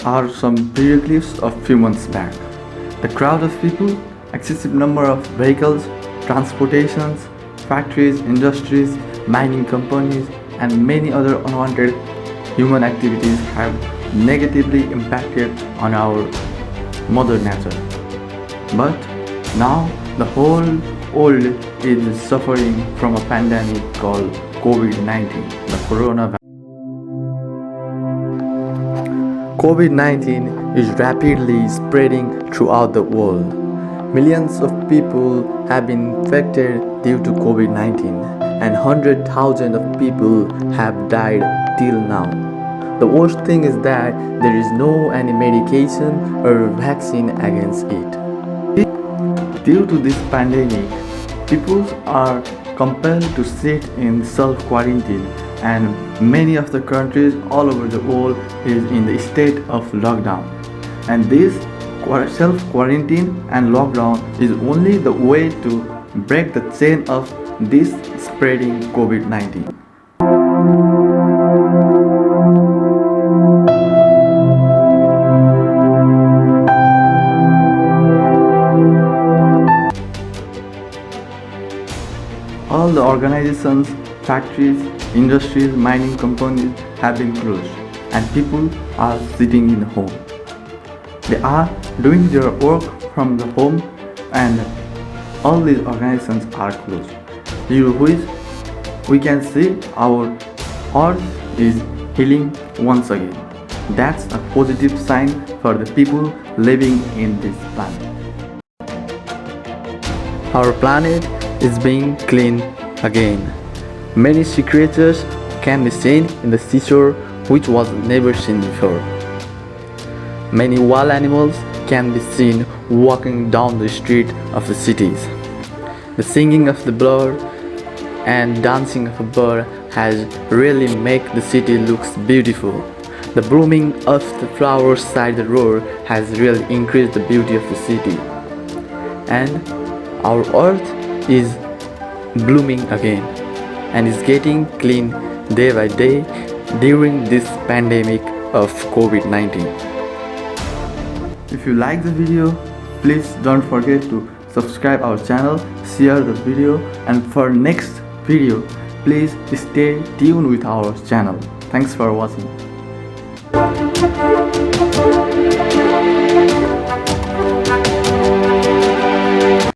are some video clips of few months back. The crowd of people, excessive number of vehicles, transportations, factories, industries, mining companies, and many other unwanted human activities have negatively impacted on our mother nature. But now the whole world is suffering from a pandemic called COVID-19, the coronavirus. COVID-19 is rapidly spreading throughout the world. Millions of people have been infected due to COVID-19 and hundreds of thousands of people have died till now. The worst thing is that there is no any medication or vaccine against it. Due to this pandemic, people are compelled to sit in self-quarantine and many of the countries all over the world is in the state of lockdown. And this self-quarantine and lockdown is only the way to break the chain of this spreading COVID-19. All the organizations, factories, industries, mining companies have been closed and people are sitting in home. They are doing their work from the home and all these organizations are closed. Due to which we can see our earth is healing once again. That's a positive sign for the people living in this planet. Our planet is being cleaned again. Many sea creatures can be seen in the seashore which was never seen before. Many wild animals can be seen walking down the street of the cities. The singing of the bird and dancing of a bird has really made the city looks beautiful. The blooming of the flowers side the road has really increased the beauty of the city. And our earth is blooming again and is getting clean day by day during this pandemic of COVID-19. If you like the video, please don't forget to subscribe our channel, share the video, and for next video, please stay tuned with our channel. Thanks for watching.